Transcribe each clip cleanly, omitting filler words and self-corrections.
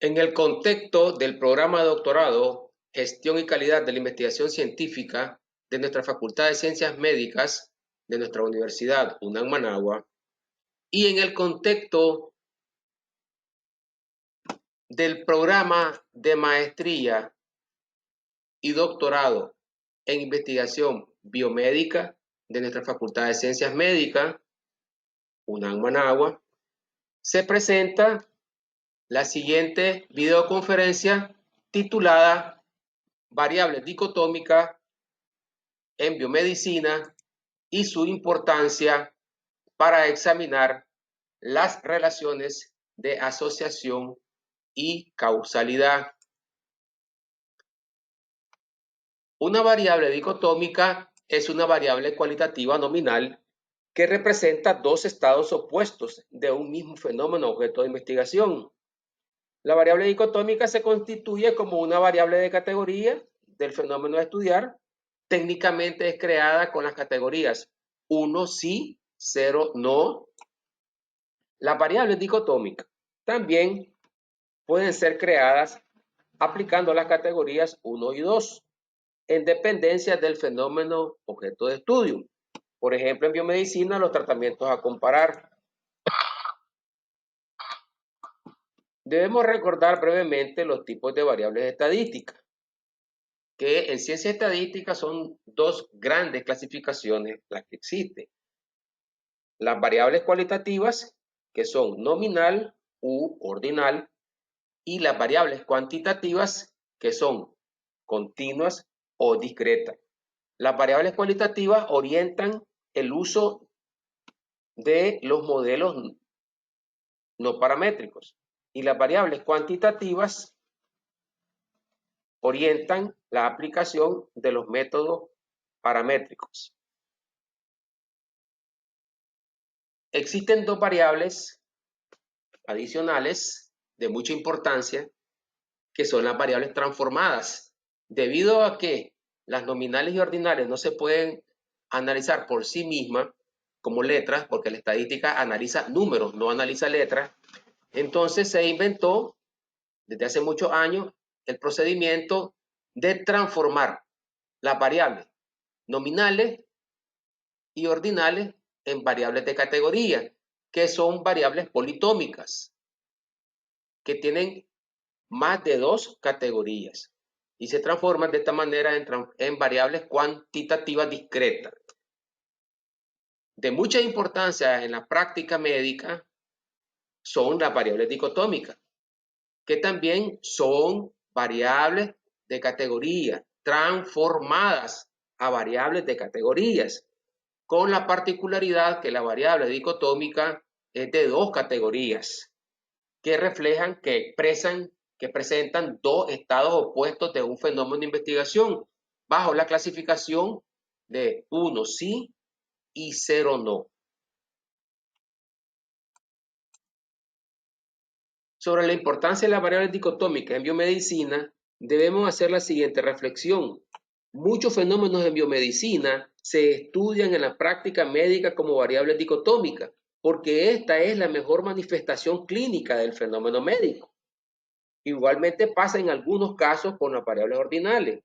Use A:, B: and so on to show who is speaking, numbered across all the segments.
A: En el contexto del programa de doctorado, Gestión y Calidad de la Investigación Científica de nuestra Facultad de Ciencias Médicas de nuestra Universidad UNAM Managua, y en el contexto del programa de maestría y doctorado en investigación biomédica de nuestra Facultad de Ciencias Médicas, UNAM Managua, se presenta la siguiente videoconferencia titulada Variables dicotómicas en biomedicina y su importancia para examinar las relaciones de asociación y causalidad. Una variable dicotómica es una variable cualitativa nominal que representa dos estados opuestos de un mismo fenómeno objeto de investigación. La variable dicotómica se constituye como una variable de categoría del fenómeno a estudiar. Técnicamente es creada con las categorías 1 sí, 0 no. Las variables dicotómicas también pueden ser creadas aplicando las categorías 1 y 2 en dependencia del fenómeno objeto de estudio. Por ejemplo, en biomedicina, los tratamientos a comparar. Debemos recordar brevemente los tipos de variables estadísticas, que en ciencia estadística son dos grandes clasificaciones las que existen. Las variables cualitativas, que son nominal u ordinal, y las variables cuantitativas, que son continuas o discretas. Las variables cualitativas orientan el uso de los modelos no paramétricos y las variables cuantitativas orientan la aplicación de los métodos paramétricos. Existen dos variables adicionales de mucha importancia que son las variables transformadas. Debido a que las nominales y ordinales no se pueden analizar por sí mismas como letras, porque la estadística analiza números, no analiza letras, entonces se inventó desde hace muchos años el procedimiento de transformar las variables nominales y ordinales en variables de categoría, que son variables politómicas, que tienen más de dos categorías y se transforman de esta manera en variables cuantitativas discretas. De mucha importancia en la práctica médica son las variables dicotómicas, que también son variables de categoría, transformadas a variables de categorías, con la particularidad que la variable dicotómica es de dos categorías, que reflejan, que presentan dos estados opuestos de un fenómeno de investigación, bajo la clasificación de 1 sí y 0 no. Sobre la importancia de las variables dicotómicas en biomedicina, debemos hacer la siguiente reflexión. Muchos fenómenos en biomedicina se estudian en la práctica médica como variables dicotómicas, porque esta es la mejor manifestación clínica del fenómeno médico. Igualmente pasa en algunos casos con las variables ordinales.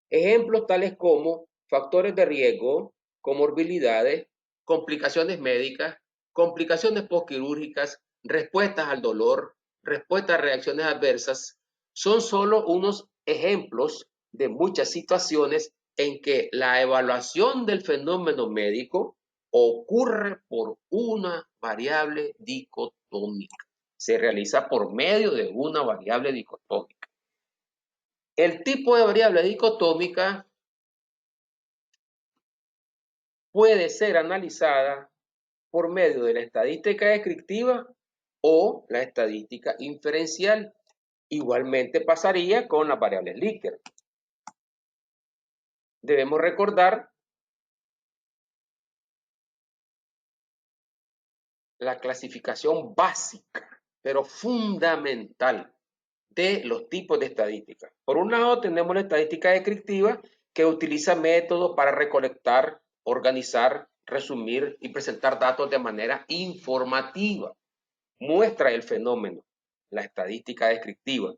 A: Ejemplos tales como factores de riesgo, comorbilidades, complicaciones médicas, complicaciones postquirúrgicas, respuestas al dolor, respuestas a reacciones adversas, son solo unos ejemplos de muchas situaciones en que la evaluación del fenómeno médico ocurre por una variable dicotómica. Se realiza por medio de una variable dicotómica. El tipo de variable dicotómica puede ser analizada por medio de la estadística descriptiva o la estadística inferencial. Igualmente pasaría con las variables Likert. Debemos recordar la clasificación básica, pero fundamental, de los tipos de estadística. Por un lado tenemos la estadística descriptiva, que utiliza métodos para recolectar, organizar, resumir y presentar datos de manera informativa. Muestra el fenómeno. la estadística descriptiva.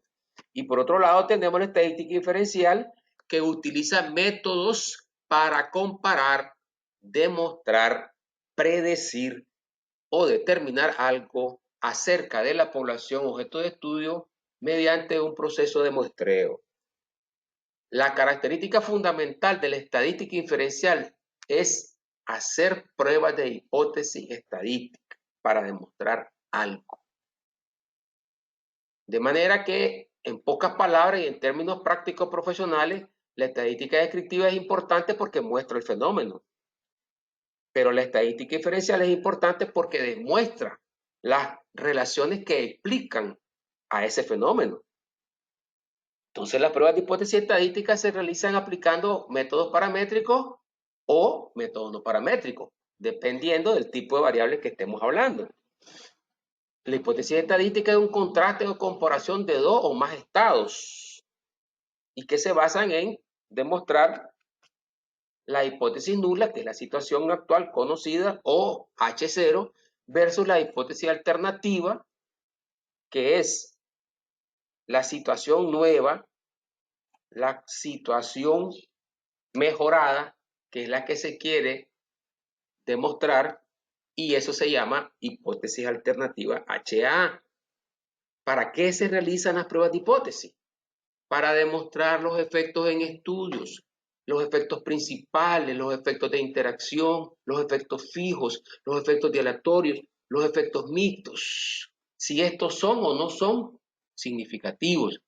A: Y por otro lado tenemos la estadística inferencial, que utiliza métodos para comparar, demostrar, predecir o determinar algo acerca de la población objeto de estudio mediante un proceso de muestreo. La característica fundamental de la estadística inferencial es hacer pruebas de hipótesis estadística para demostrar algo. De manera que, en pocas palabras y en términos prácticos profesionales, la estadística descriptiva es importante porque muestra el fenómeno. Pero la estadística inferencial es importante porque demuestra las relaciones que explican a ese fenómeno. Entonces, las pruebas de hipótesis estadísticas se realizan aplicando métodos paramétricos o métodos no paramétricos, dependiendo del tipo de variables que estemos hablando. La hipótesis estadística es un contraste o comparación de dos o más estados y que se basan en demostrar la hipótesis nula, que es la situación actual conocida, o H0, versus la hipótesis alternativa, que es la situación nueva, la situación mejorada, que es la que se quiere demostrar, y eso se llama hipótesis alternativa HA. ¿Para qué se realizan las pruebas de hipótesis? Para demostrar los efectos en estudios, los efectos principales, los efectos de interacción, los efectos fijos, los efectos aleatorios, los efectos mixtos, si estos son o no son significativos.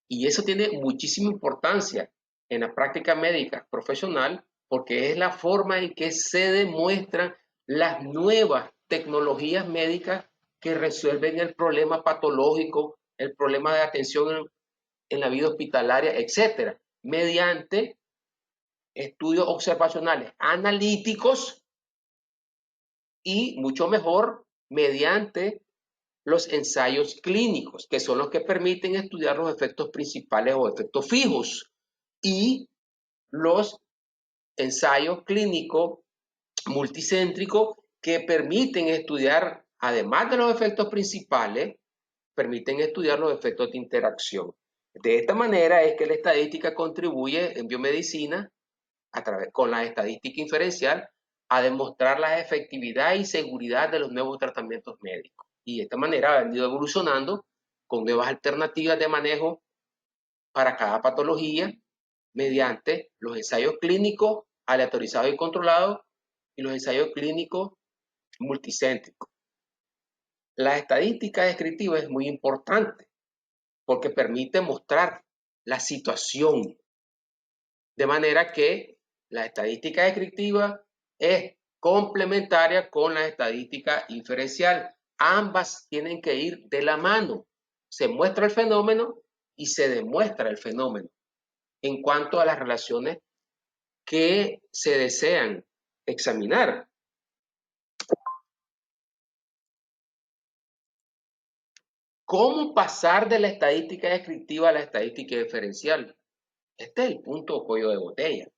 A: Y eso tiene muchísima importancia en la práctica médica profesional porque es la forma en que se demuestran las nuevas tecnologías médicas que resuelven el problema patológico, el problema de atención en la vida hospitalaria, etcétera, mediante estudios observacionales analíticos y mucho mejor mediante los ensayos clínicos, que son los que permiten estudiar los efectos principales o efectos fijos, y los ensayos clínicos multicéntricos que permiten estudiar, además de los efectos principales, permiten estudiar los efectos de interacción. De esta manera es que la estadística contribuye en biomedicina, con la estadística inferencial, a demostrar la efectividad y seguridad de los nuevos tratamientos médicos. Y de esta manera ha venido evolucionando con nuevas alternativas de manejo para cada patología mediante los ensayos clínicos aleatorizados y controlados y los ensayos clínicos multicéntricos. La estadística descriptiva es muy importante porque permite mostrar la situación, de manera que la estadística descriptiva es complementaria con la estadística inferencial. Ambas tienen que ir de la mano. Se muestra el fenómeno y se demuestra el fenómeno en cuanto a las relaciones que se desean examinar. ¿Cómo pasar de la estadística descriptiva a la estadística diferencial? Este es el punto o cuello de botella.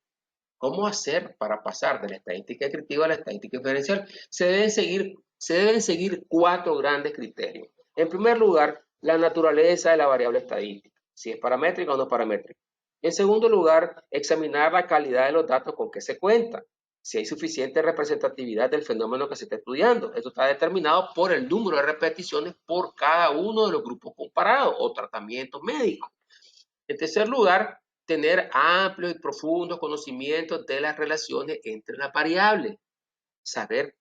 A: ¿Cómo hacer para pasar de la estadística descriptiva a la estadística diferencial? Se deben seguir 4 grandes criterios. En primer lugar, la naturaleza de la variable estadística, si es paramétrica o no paramétrica. En segundo lugar, examinar la calidad de los datos con que se cuenta, si hay suficiente representatividad del fenómeno que se está estudiando. Esto está determinado por el número de repeticiones por cada uno de los grupos comparados o tratamientos médicos. En tercer lugar, tener amplios y profundos conocimientos de las relaciones entre las variables. Saber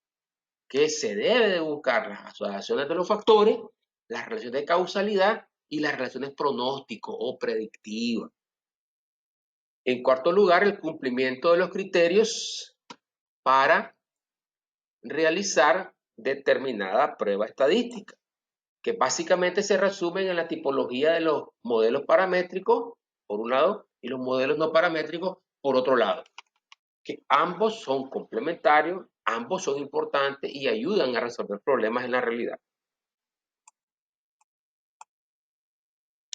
A: que se debe de buscar las asociaciones de los factores, las relaciones de causalidad y las relaciones pronóstico o predictivas. En cuarto lugar, el cumplimiento de los criterios para realizar determinada prueba estadística, que básicamente se resumen en la tipología de los modelos paramétricos, por un lado, y los modelos no paramétricos, por otro lado. Que ambos son complementarios, ambos son importantes y ayudan a resolver problemas en la realidad.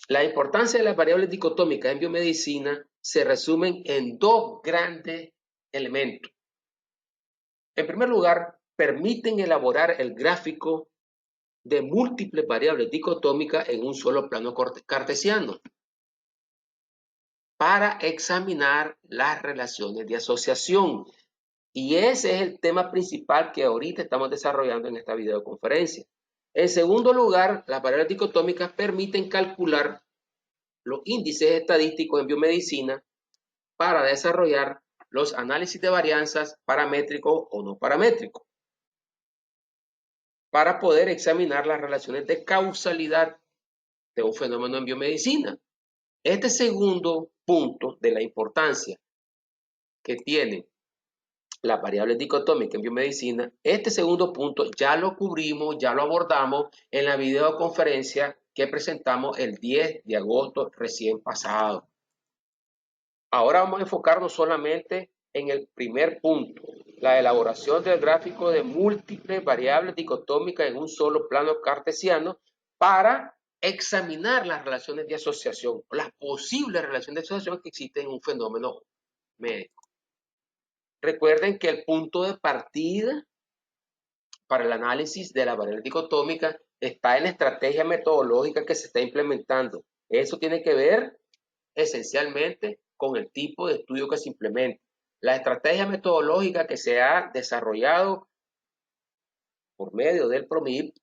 A: La importancia de las variables dicotómicas en biomedicina se resumen en 2 grandes elementos. En primer lugar, permiten elaborar el gráfico de múltiples variables dicotómicas en un solo plano cartesiano para examinar las relaciones de asociación. Y ese es el tema principal que ahorita estamos desarrollando en esta videoconferencia. En segundo lugar, las variables dicotómicas permiten calcular los índices estadísticos en biomedicina para desarrollar los análisis de varianzas paramétricos o no paramétricos, para poder examinar las relaciones de causalidad de un fenómeno en biomedicina. Este segundo punto de la importancia que tiene las variables dicotómicas en biomedicina, este segundo punto ya lo cubrimos, ya lo abordamos en la videoconferencia que presentamos el 10 de agosto recién pasado. Ahora vamos a enfocarnos solamente en el primer punto, la elaboración del gráfico de múltiples variables dicotómicas en un solo plano cartesiano para examinar las relaciones de asociación, las posibles relaciones de asociación que existen en un fenómeno médico. Recuerden que el punto de partida para el análisis de la variable dicotómica está en la estrategia metodológica que se está implementando. Eso tiene que ver esencialmente con el tipo de estudio que se implementa. La estrategia metodológica que se ha desarrollado por medio del PROMIP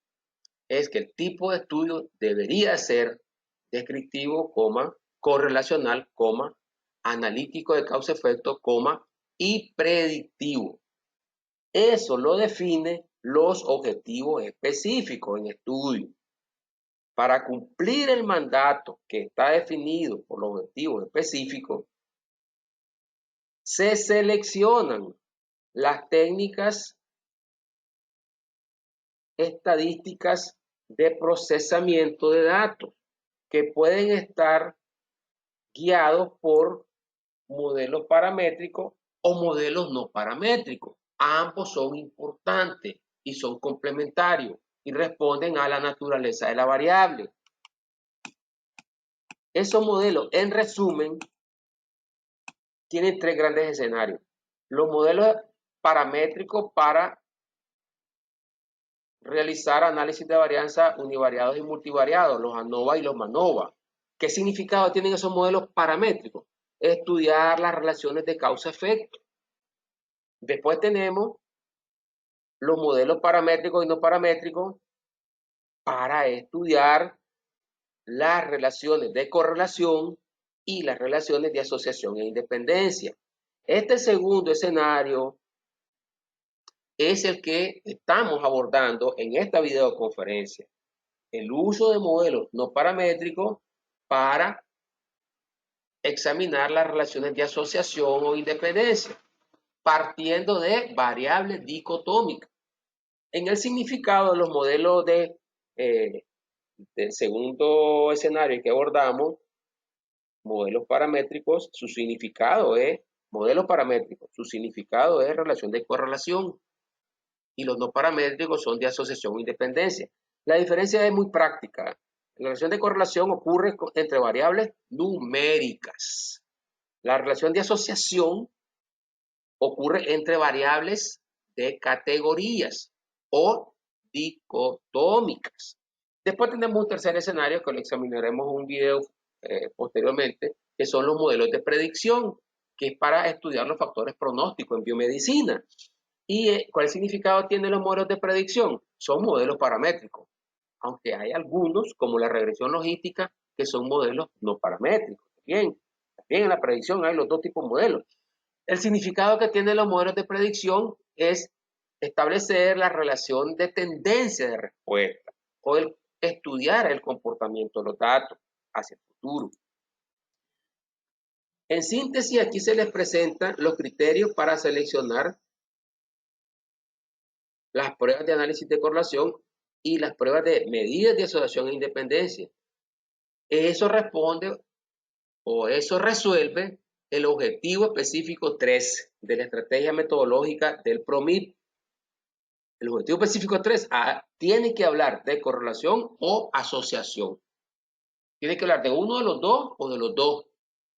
A: es que el tipo de estudio debería ser descriptivo, correlacional, analítico de causa-efecto, y predictivo. Eso lo define los objetivos específicos en estudio. Para cumplir el mandato que está definido por los objetivos específicos, se seleccionan las técnicas estadísticas de procesamiento de datos que pueden estar guiados por modelos paramétricos o modelos no paramétricos. Ambos son importantes y son complementarios y responden a la naturaleza de la variable. Esos modelos, en resumen, tienen tres grandes escenarios. Los modelos paramétricos para realizar análisis de varianza univariados y multivariados, los ANOVA y los MANOVA. ¿Qué significado tienen esos modelos paramétricos? Estudiar las relaciones de causa-efecto. Después tenemos los modelos paramétricos y no paramétricos para estudiar las relaciones de correlación y las relaciones de asociación e independencia. Este segundo escenario es el que estamos abordando en esta videoconferencia. El uso de modelos no paramétricos para examinar las relaciones de asociación o independencia, partiendo de variables dicotómicas. En el significado de los modelos del segundo escenario que abordamos, modelos paramétricos, su significado es, modelos paramétricos, su significado es relación de correlación, y los no paramétricos son de asociación o independencia. La diferencia es muy práctica. La relación de correlación ocurre entre variables numéricas. La relación de asociación ocurre entre variables de categorías o dicotómicas. Después tenemos un tercer escenario que lo examinaremos en un video posteriormente, que son los modelos de predicción, que es para estudiar los factores pronósticos en biomedicina. ¿Y cuál significado tienen los modelos de predicción? Son modelos paramétricos, aunque hay algunos, como la regresión logística, que son modelos no paramétricos. Bien, también en la predicción hay los dos tipos de modelos. El significado que tienen los modelos de predicción es establecer la relación de tendencia de respuesta o estudiar el comportamiento de los datos hacia el futuro. En síntesis, aquí se les presentan los criterios para seleccionar las pruebas de análisis de correlación y las pruebas de medidas de asociación e independencia. Eso responde o eso resuelve el objetivo específico 3 de la estrategia metodológica del PROMIP. El objetivo específico 3 tiene que hablar de correlación o asociación. Tiene que hablar de uno de los dos o de los dos.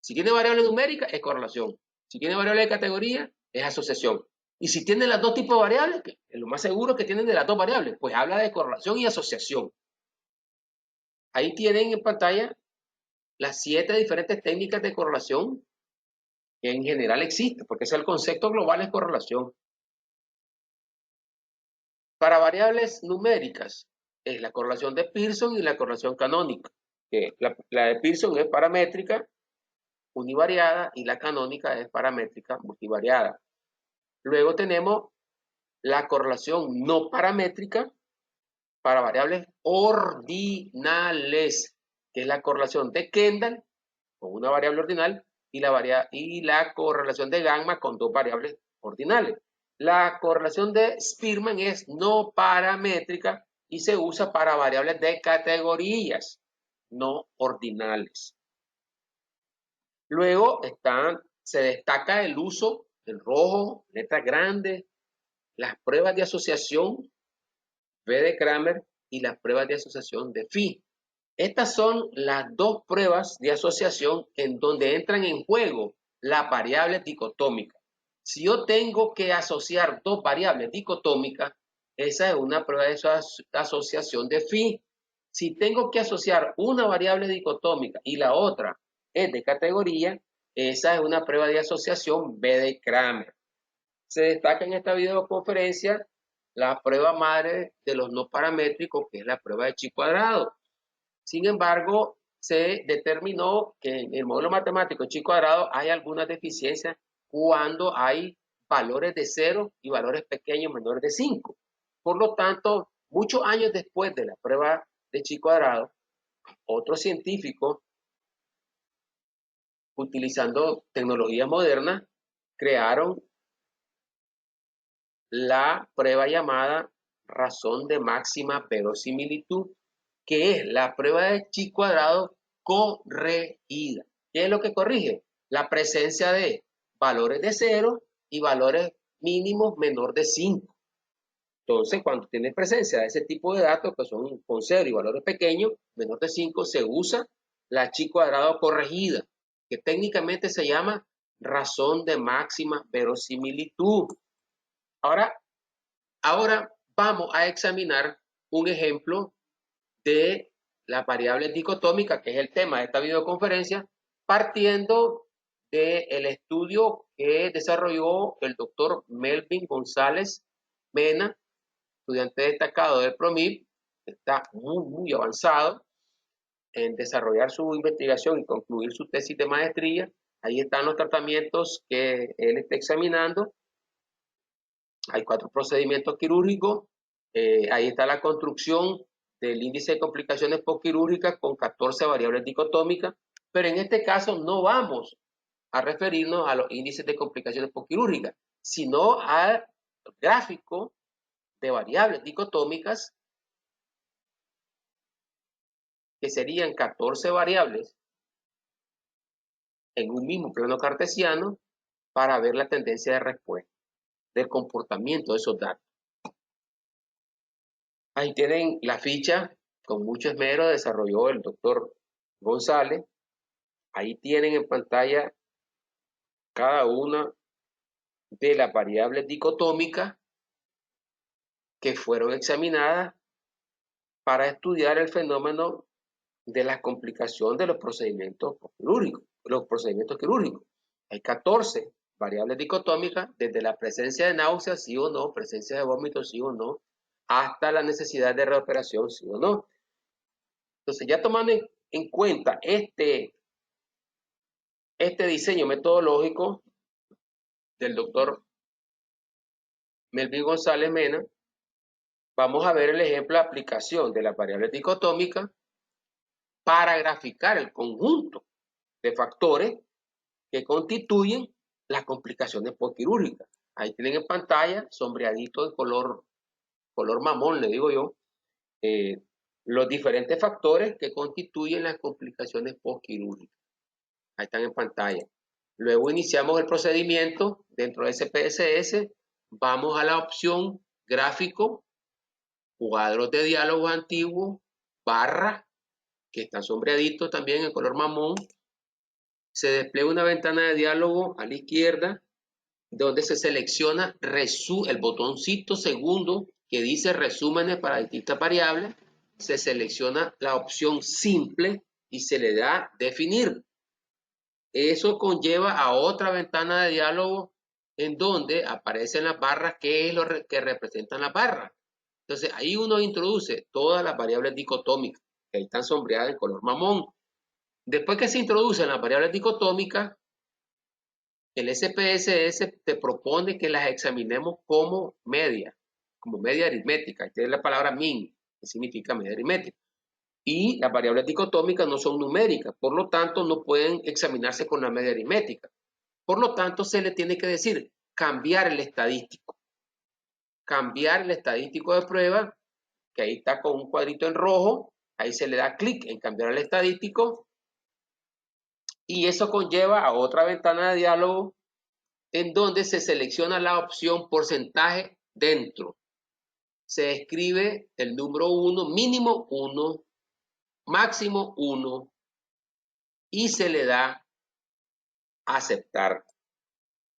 A: Si tiene variable numérica, es correlación. Si tiene variable de categoría, es asociación. Y si tienen los dos tipos de variables, que lo más seguro es que tienen de las dos variables, pues habla de correlación y asociación. Ahí tienen en pantalla las 7 diferentes técnicas de correlación que en general existen, porque ese es el concepto global de correlación. Para variables numéricas, es la correlación de Pearson y la correlación canónica. Que la de Pearson es paramétrica univariada y la canónica es paramétrica multivariada. Luego tenemos la correlación no paramétrica para variables ordinales, que es la correlación de Kendall con una variable ordinal y la correlación de gamma con dos variables ordinales. La correlación de Spearman es no paramétrica y se usa para variables de categorías no ordinales. Luego se destaca el uso del rojo, letras grandes, las pruebas de asociación, V de Kramer, y las pruebas de asociación de Phi. Estas son las dos pruebas de asociación en donde entran en juego las variables dicotómicas. Si yo tengo que asociar dos variables dicotómicas, esa es una prueba de asociación de Phi. Si tengo que asociar una variable dicotómica y la otra es de categoría, esa es una prueba de asociación B de Kramer. Se destaca en esta videoconferencia la prueba madre de los no paramétricos, que es la prueba de chi cuadrado. Sin embargo, se determinó que en el modelo matemático de chi cuadrado hay algunas deficiencias cuando hay valores de 0 y valores pequeños menores de 5. Por lo tanto, muchos años después de la prueba de chi cuadrado, otros científicos, utilizando tecnologías modernas, crearon la prueba llamada razón de máxima verosimilitud, que es la prueba de chi cuadrado corregida. ¿Qué es lo que corrige? La presencia de valores de 0 y valores mínimos menor de 5. Entonces, cuando tienes presencia de ese tipo de datos, que son con 0 y valores pequeños, menor de 5, se usa la chi cuadrado corregida, que técnicamente se llama razón de máxima verosimilitud. Ahora vamos a examinar un ejemplo de las variables dicotómicas, que es el tema de esta videoconferencia, partiendo del estudio que desarrolló el doctor Melvin González Mena, estudiante destacado del PROMIP, está muy avanzado en desarrollar su investigación y concluir su tesis de maestría. Ahí están los tratamientos que él está examinando. Hay 4 procedimientos quirúrgicos. Ahí está la construcción del índice de complicaciones postquirúrgicas con 14 variables dicotómicas, pero en este caso no vamos a referirnos a los índices de complicaciones postquirúrgicas, sino al gráfico de variables dicotómicas, que serían 14 variables en un mismo plano cartesiano, para ver la tendencia de respuesta del comportamiento de esos datos. Ahí tienen la ficha, con mucho esmero desarrolló el doctor González. Ahí tienen en pantalla cada una de las variables dicotómicas que fueron examinadas para estudiar el fenómeno de la complicación de los procedimientos quirúrgicos. Hay 14 variables dicotómicas, desde la presencia de náuseas, sí o no, presencia de vómitos, sí o no, hasta la necesidad de reoperación, sí o no. Entonces, ya tomando en cuenta este diseño metodológico del doctor Melvin González Mena, vamos a ver el ejemplo de aplicación de las variables dicotómicas para graficar el conjunto de factores que constituyen las complicaciones postquirúrgicas. Ahí tienen en pantalla, sombreadito en color mamón, le digo yo, los diferentes factores que constituyen las complicaciones postquirúrgicas. Ahí están en pantalla. Luego iniciamos el procedimiento dentro de SPSS. Vamos a la opción gráfico, cuadros de diálogo antiguo, barra, que está sombreadito también en color mamón. Se despliega una ventana de diálogo a la izquierda. donde se selecciona el botoncito segundo que dice resúmenes para distintas variables, se selecciona la opción simple y se le da definir. Eso conlleva a otra ventana de diálogo en donde aparecen las barras, qué es lo que representan las barras. Entonces ahí uno introduce todas las variables dicotómicas, que ahí están sombreadas en color mamón. Después que se introducen las variables dicotómicas, el SPSS te propone que las examinemos como media aritmética. Esta es la palabra min, que significa media aritmética. Y las variables dicotómicas no son numéricas, por lo tanto no pueden examinarse con la media aritmética. Por lo tanto, se le tiene que decir cambiar el estadístico. Cambiar el estadístico de prueba, que ahí está con un cuadrito en rojo, ahí se le da clic en cambiar el estadístico y eso conlleva a otra ventana de diálogo en donde se selecciona la opción porcentaje dentro. Se escribe el número 1, mínimo 1, máximo 1 y se le da aceptar.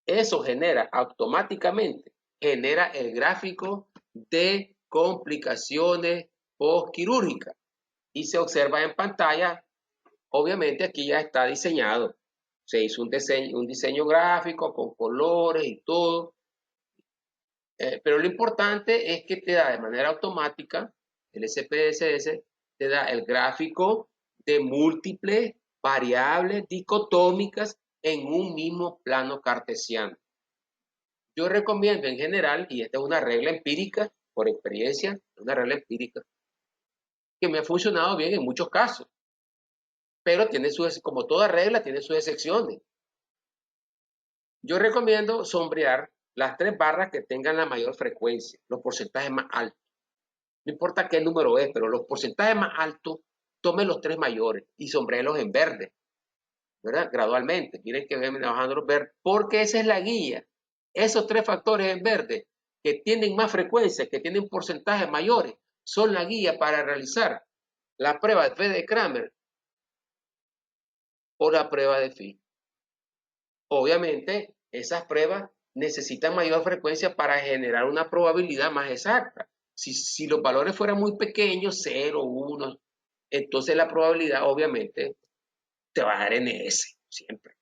A: Eso genera automáticamente, genera el gráfico de complicaciones postquirúrgicas y se observa en pantalla. Obviamente aquí ya está diseñado. Se hizo un diseño gráfico con colores y todo. Pero lo importante es que te da de manera automática, el SPSS te da el gráfico de múltiples variables dicotómicas en un mismo plano cartesiano. Yo recomiendo en general, y esta es una regla empírica, por experiencia, una regla empírica, que me ha funcionado bien en muchos casos, pero como toda regla, tiene sus excepciones. Yo recomiendo sombrear las 3 barras que tengan la mayor frecuencia, los porcentajes más altos. No importa qué número es, pero los porcentajes más altos, tome los 3 mayores y sombréelos en verde, ¿verdad? Gradualmente. Miren que ven bajando los verdes, porque esa es la guía. Esos 3 factores en verde que tienen más frecuencia, que tienen porcentajes mayores, son la guía para realizar la prueba de Fedde-Kramer o la prueba de Phi. Obviamente, esas pruebas necesitan mayor frecuencia para generar una probabilidad más exacta. Si los valores fueran muy pequeños, 0, 1, entonces la probabilidad obviamente te va a dar en S siempre,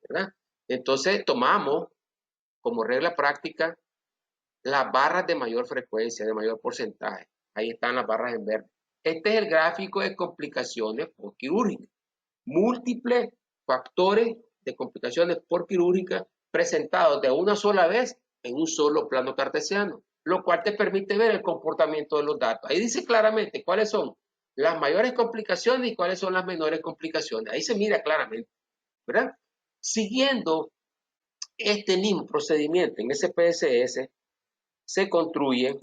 A: ¿verdad? Entonces tomamos como regla práctica las barras de mayor frecuencia, de mayor porcentaje. Ahí están las barras en verde. Este es el gráfico de complicaciones postquirúrgicas. Múltiples factores de complicaciones postquirúrgicas presentados de una sola vez en un solo plano cartesiano, lo cual te permite ver el comportamiento de los datos. Ahí dice claramente cuáles son las mayores complicaciones y cuáles son las menores complicaciones. Ahí se mira claramente, ¿verdad? Siguiendo este mismo procedimiento en SPSS, se construye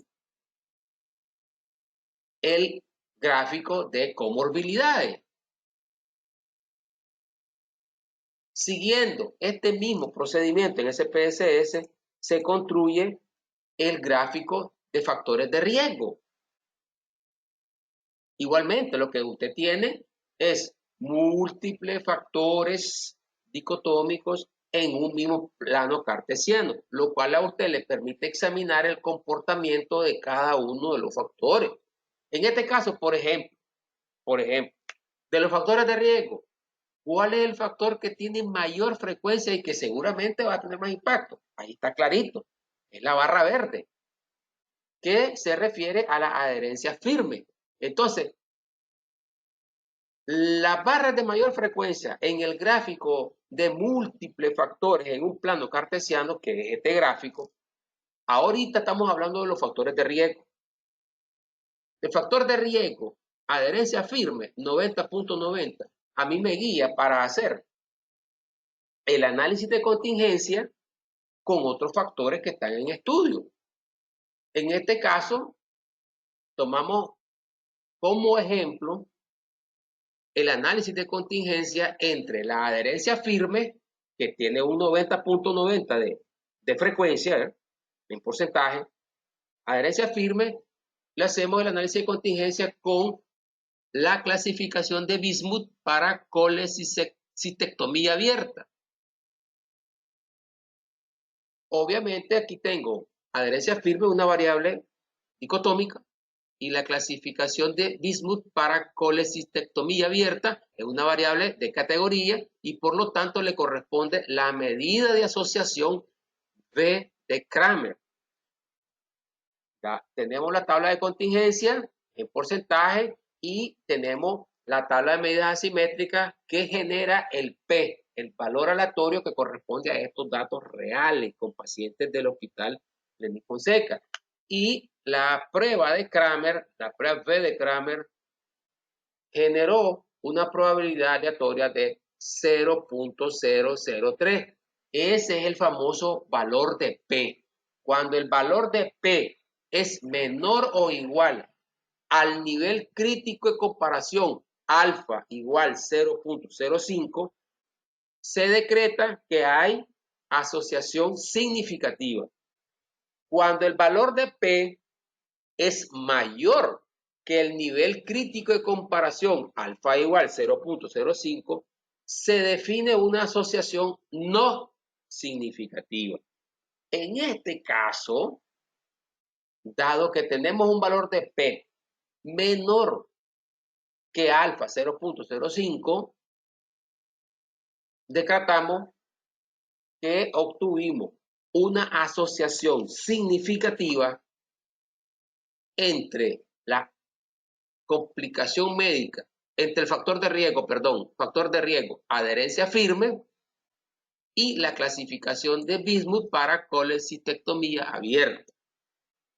A: el gráfico de comorbilidades. Siguiendo este mismo procedimiento en SPSS, se construye el gráfico de factores de riesgo. Igualmente, lo que usted tiene es múltiples factores dicotómicos en un mismo plano cartesiano, lo cual a usted le permite examinar el comportamiento de cada uno de los factores. En este caso, por ejemplo, de los factores de riesgo, ¿cuál es el factor que tiene mayor frecuencia y que seguramente va a tener más impacto? Ahí está clarito, es la barra verde, que se refiere a la adherencia firme. Entonces, las barras de mayor frecuencia en el gráfico de múltiples factores en un plano cartesiano, que es este gráfico, ahorita estamos hablando de los factores de riesgo. El factor de riesgo, adherencia firme, 90.90, a mí me guía para hacer el análisis de contingencia con otros factores que están en estudio. En este caso, tomamos como ejemplo el análisis de contingencia entre la adherencia firme, que tiene un 90.90 de frecuencia, en porcentaje, adherencia firme, le hacemos el análisis de contingencia con la clasificación de Bismuth para colecistectomía abierta. Obviamente aquí tengo adherencia firme, una variable dicotómica, y la clasificación de Bismuth para colecistectomía abierta es una variable de categoría y por lo tanto le corresponde la medida de asociación V de Kramer. Ya tenemos la tabla de contingencia en porcentaje y tenemos la tabla de medidas asimétricas que genera el P, el valor aleatorio que corresponde a estos datos reales con pacientes del hospital Lenin Fonseca. Y la prueba de Kramer, la prueba V de Kramer, generó una probabilidad aleatoria de 0.003. Ese es el famoso valor de P. Cuando el valor de P es menor o igual al nivel crítico de comparación alfa igual 0.05, se decreta que hay asociación significativa. Cuando el valor de P es mayor que el nivel crítico de comparación alfa igual 0.05, se define una asociación no significativa. En este caso, dado que tenemos un valor de P menor que alfa 0.05, decretamos que obtuvimos una asociación significativa entre la complicación médica, entre el factor de riesgo, adherencia firme y la clasificación de Bismuth para colecistectomía abierta.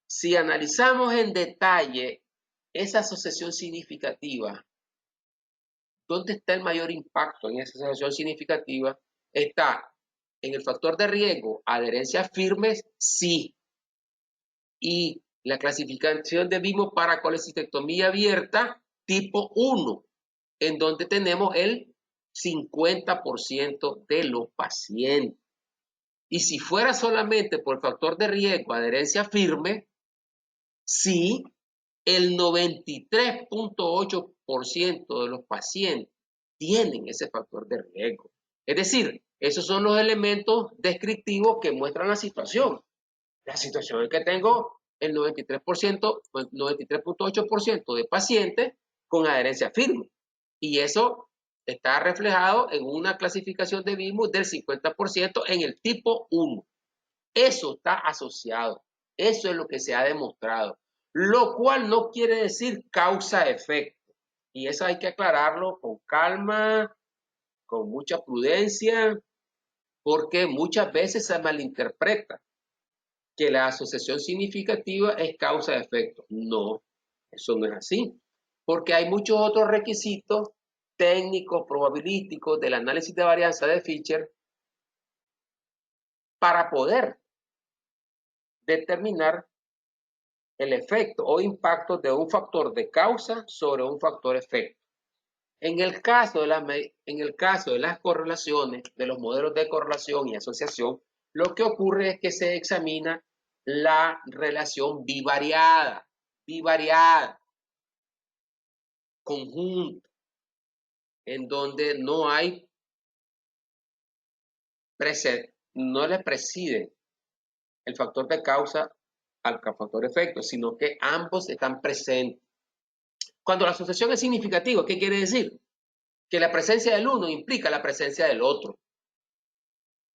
A: Si analizamos en detalle esa asociación significativa, ¿dónde está el mayor impacto en esa asociación significativa? Está en el factor de riesgo, adherencias firmes, sí. Y la clasificación de Bismuth para colecistectomía abierta, tipo 1, en donde tenemos el 50% de los pacientes. Y si fuera solamente por el factor de riesgo, adherencia firme, sí, el 93.8% de los pacientes tienen ese factor de riesgo. Es decir, esos son los elementos descriptivos que muestran la situación. La situación es que tengo el 93.8% de pacientes con adherencia firme. Y eso está reflejado en una clasificación de Bismuth del 50% en el tipo 1. Eso está asociado. Eso es lo que se ha demostrado. Lo cual no quiere decir causa-efecto. Y eso hay que aclararlo con calma, con mucha prudencia, porque muchas veces se malinterpreta que la asociación significativa es causa-efecto. No, eso no es así. Porque hay muchos otros requisitos técnicos, probabilísticos del análisis de varianza de Fisher para poder determinar el efecto o impacto de un factor de causa sobre un factor efecto. En el caso de las correlaciones, de los modelos de correlación y asociación, lo que ocurre es que se examina la relación bivariada, conjunta, en donde no le preside el factor de causa al factor de efecto, sino que ambos están presentes. Cuando la asociación es significativa, ¿qué quiere decir? Que la presencia del uno implica la presencia del otro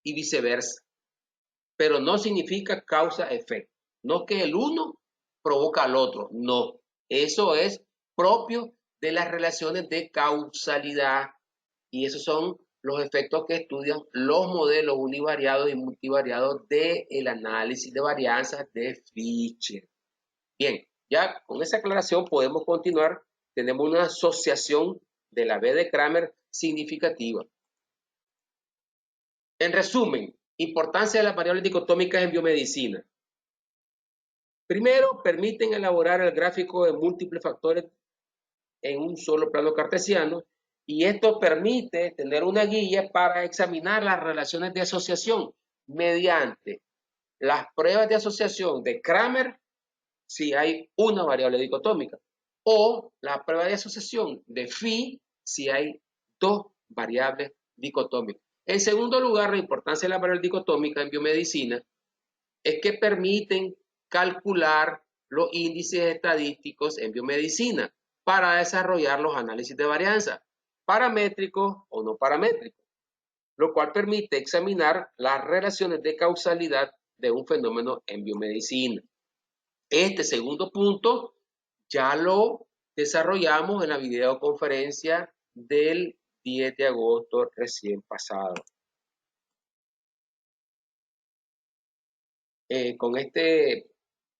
A: y viceversa, pero no significa causa-efecto. No que el uno provoca al otro, no. Eso es propio de las relaciones de causalidad y esos son los efectos que estudian los modelos univariados y multivariados del análisis de varianzas de Fisher. Bien, ya con esa aclaración podemos continuar. Tenemos una asociación de la V de Kramer significativa. En resumen, importancia de las variables dicotómicas en biomedicina. Primero, permiten elaborar el gráfico de múltiples factores en un solo plano cartesiano y esto permite tener una guía para examinar las relaciones de asociación mediante las pruebas de asociación de Kramer si hay una variable dicotómica o la prueba de asociación de Phi si hay dos variables dicotómicas. En segundo lugar, la importancia de la variable dicotómica en biomedicina es que permiten calcular los índices estadísticos en biomedicina para desarrollar los análisis de varianza, paramétricos o no paramétricos, lo cual permite examinar las relaciones de causalidad de un fenómeno en biomedicina. Este segundo punto ya lo desarrollamos en la videoconferencia del 10 de agosto recién pasado. Con este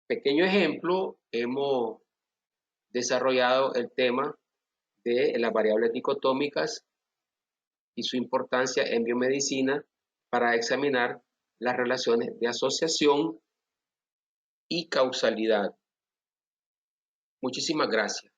A: pequeño ejemplo hemos desarrollado el tema de las variables dicotómicas y su importancia en biomedicina para examinar las relaciones de asociación y causalidad. Muchísimas gracias.